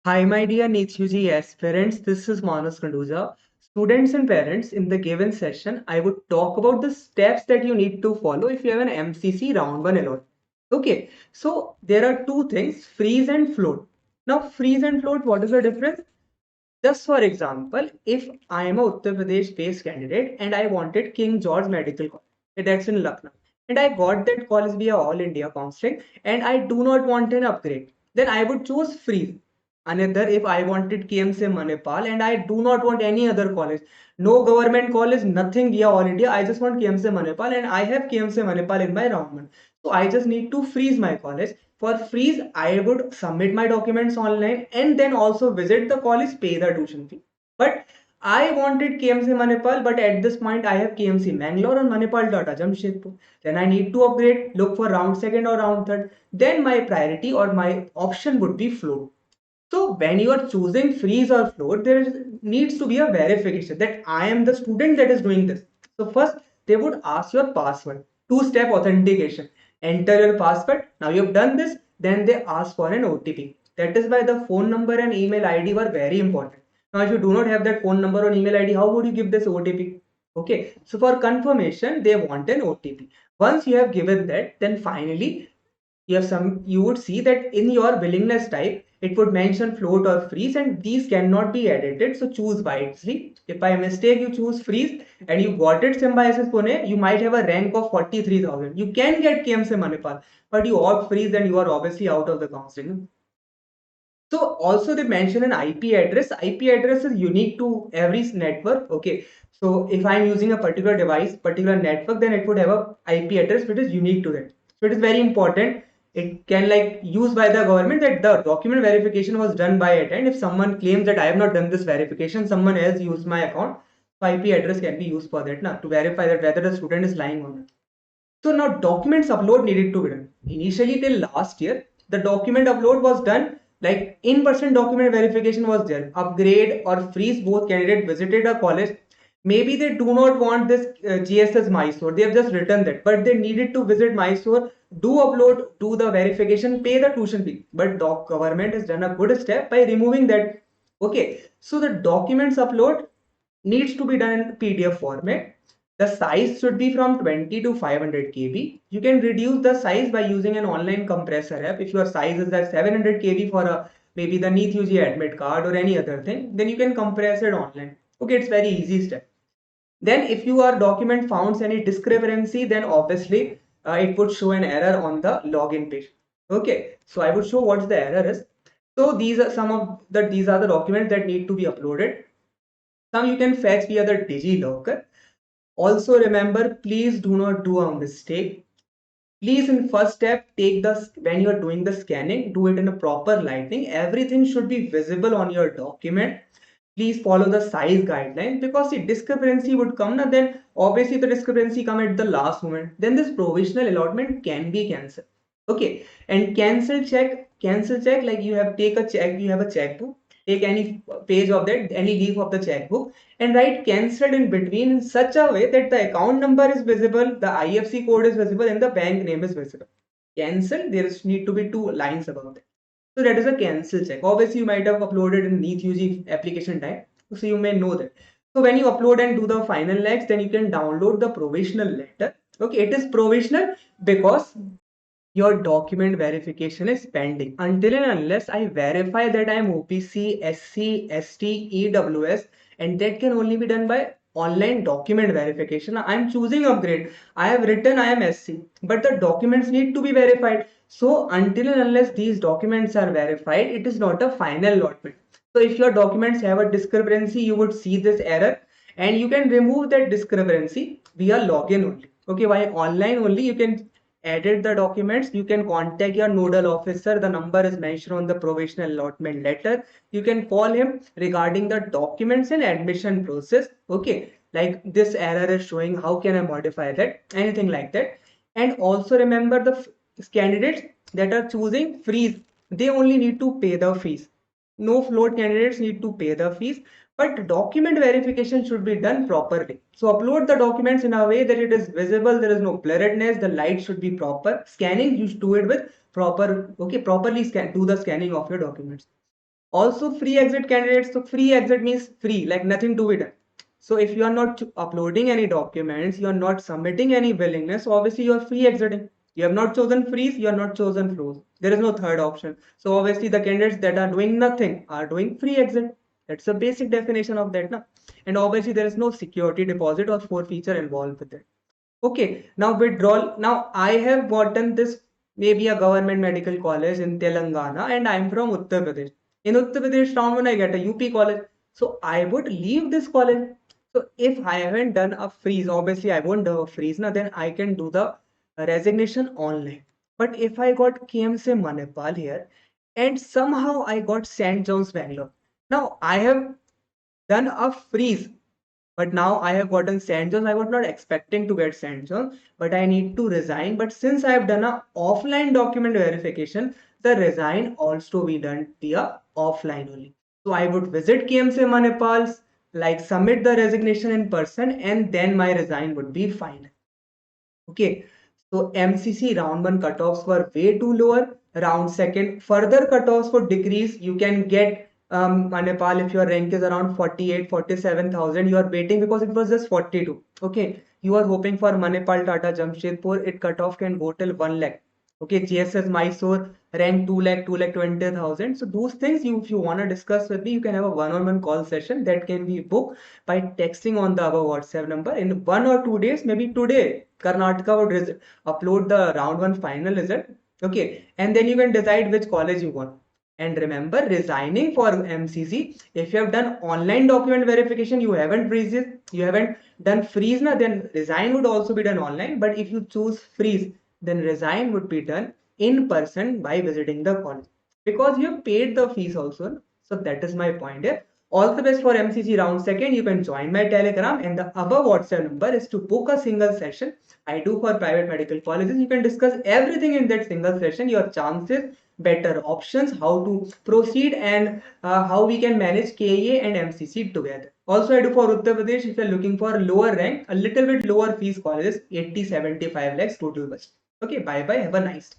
Hi, my dear NEET UG aspirants. This is Khanduja. Students and parents, in the given session, I would talk about the steps that you need to follow if you have an MCC round 1 allotment. Okay, so there are two things, freeze and float. Now, freeze and float, what is the difference? Just for example, if I am a Uttar Pradesh based candidate and I wanted King George Medical College, that's in Lucknow, and I got that college via All India Counselling, and I do not want an upgrade, then I would choose freeze. Another, if I wanted KMC Manipal and I do not want any other college, no government college, nothing via All India, I just want KMC Manipal and I have KMC Manipal in my round one. So I just need to freeze my college. For freeze, I would submit my documents online and then also visit the college, pay the tuition fee. But I wanted KMC Manipal, but at this point I have KMC Mangalore and Manipal Tata Jamshedpur. Then I need to upgrade, look for round second or round third. Then my priority or my option would be float. So when you are choosing freeze or float, needs to be a verification that I am the student that is doing this. So first they would ask your password, two-step authentication. Enter your password. Now you have done this, then they ask for an OTP. That is why the phone number and email ID were very important. Now if you do not have that phone number or email ID, how would you give this OTP? Okay, so for confirmation, they want an OTP. Once you have given that, then finally you would see that in your willingness type it would mention float or freeze, and these cannot be edited, so choose wisely. If by mistake you choose freeze and you got it symbiosis Pune, you might have a rank of 43,000. You can get KMC Manipal, but you opt freeze and you are obviously out of the counseling. So also they mention an IP address. IP address is unique to every network. Okay. So if I'm using a particular device, particular network, then it would have a IP address which is unique to that. So it is very important. It can like used by the government that the document verification was done by it. And if someone claims that I have not done this verification, someone else used my account, so IP address can be used for that now to verify that whether the student is lying on it. So now documents upload needed to be done. Initially till last year, the document upload was done like in-person document verification was there. Upgrade or freeze, both candidate visited a college. Maybe they do not want this GSS Mysore. They have just written that, but they needed to visit Mysore, do upload, do the verification, pay the tuition fee. But the government has done a good step by removing that. Okay, so the documents upload needs to be done in PDF format. The size should be from 20 to 500 KB. You can reduce the size by using an online compressor app. If your size is at 700 KB for a maybe the NEET UG admit card or any other thing, then you can compress it online. Okay, it's very easy step. Then if your document founds any discrepancy, then obviously it would show an error on the login page. Okay, so I would show what the error is. So these are the documents that need to be uploaded. Some you can fetch via the DigiLocker. Also remember, please do not do a mistake. Please in first step, when you are doing the scanning, do it in a proper lighting. Everything should be visible on your document. Please follow the size guideline, because the discrepancy would come now, then obviously the discrepancy come at the last moment. Then this provisional allotment can be cancelled. Okay, and cancel check, like you have take a check, you have a checkbook, take any page of that, any leaf of the checkbook, and write cancelled in between in such a way that the account number is visible, the IFC code is visible, and the bank name is visible. Cancel, there need to be two lines about it. So that is a cancel check. Obviously, you might have uploaded in NEET UG application time, so you may know that. So when you upload and do the final next, then you can download the provisional letter. Okay, it is provisional because your document verification is pending. Until and unless I verify that I am OPC, SC, ST, EWS, and that can only be done by online document verification. I am choosing upgrade. I have written I am SC, but the documents need to be verified. So until and unless these documents are verified, it is not a final allotment. So if your documents have a discrepancy, you would see this error, and you can remove that discrepancy via login only. Okay, while online only you can edit the documents, you can contact your nodal officer. The number is mentioned on the provisional allotment letter. You can call him regarding the documents and admission process. Okay, like this error is showing, how can I modify that, anything like that. And also remember, the candidates that are choosing freeze, they only need to pay the fees. No float candidates need to pay the fees, but document verification should be done properly. So upload the documents in a way that it is visible, there is no blurredness, the light should be proper. Scanning, you should do it with proper, okay, properly do the scanning of your documents. Also free exit candidates. So free exit means free, like nothing to be done. So if you are not uploading any documents, you are not submitting any willingness, so obviously you are free exiting. You have not chosen freeze, you are not chosen froze. There is no third option. So obviously the candidates that are doing nothing are doing free exit. That's the basic definition of that. Na? And obviously there is no security deposit or forfeiture involved with it. Okay, now withdrawal. Now I have gotten this maybe a government medical college in Telangana and I'm from Uttar Pradesh. In Uttar Pradesh town when I get a UP college. So I would leave this college. So if I haven't done a freeze, obviously I won't do a freeze, now then I can do the resignation online. But if I got KMC Manipal here and somehow I got St. John's Bangalore. Now I have done a freeze, but now I have gotten St. John's. I was not expecting to get St. John's, but I need to resign. But since I have done a offline document verification, the resign also be done via offline only. So I would visit KMC Manipal's, like submit the resignation in person, and then my resign would be fine. Okay, so MCC round 1 cutoffs were way too lower. Round 2nd, further cutoffs for decrease. You can get Manipal if your rank is around 48, 47,000. You are waiting because it was just 42. Okay, you are hoping for Manipal, Tata, Jamshedpur. It cutoff can go till 1 lakh. Okay, GSS Mysore rank 2 lakh, 2 lakh 20,000. So those things, if you want to discuss with me, you can have a one-on-one call session that can be booked by texting on the above WhatsApp number. In 1 or 2 days, maybe today, Karnataka would upload the round 1 final result. Okay, and then you can decide which college you want. And remember, resigning for MCC, if you have done online document verification, you haven't done freeze, na, then resign would also be done online. But if you choose freeze, then resign would be done in person by visiting the college because you have paid the fees also. So that is my point here. All the best for MCC round 2nd. You can join my Telegram and the above WhatsApp number is to book a single session. I do for private medical colleges. You can discuss everything in that single session. Your chances, better options, how to proceed, and how we can manage KA and MCC together. Also, I do for Uttar Pradesh if you're looking for lower rank, a little bit lower fees colleges, 80, 75 lakhs total budget. Okay, bye bye. Have a nice day.